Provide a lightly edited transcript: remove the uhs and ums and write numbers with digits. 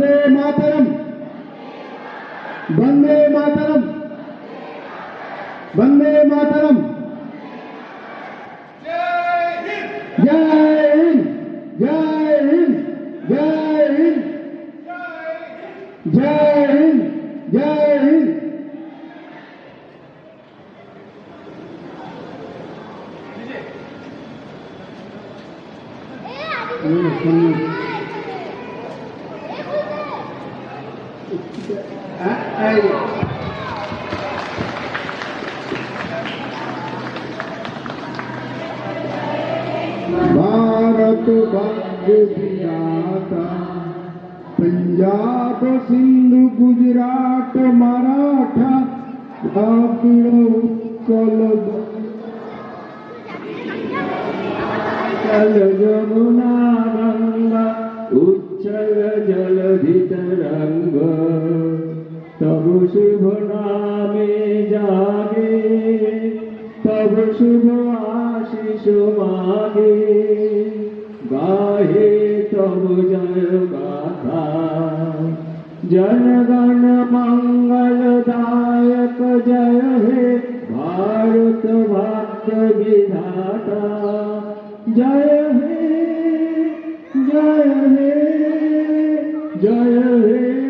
वंदे मातरम, वंदे मातरम, वंदे मातरम। जय हिंद, जय हिंद, जय हिंद, जय हिंद, जय हिंद। भारत भाग्य विधाता, पंजाब सिंधु गुजरात मराठा द्राविड़ उत्कल यमुना गंगा उच्चल जलधि तरंग, तब शुभ नामे जागे, तब शुभ आशीष मागे, गाहे तब जय गाथा। जनगण मंगलदायक जय हे भारत भाग्य विधाता। जय हे, जय हे, जय हे।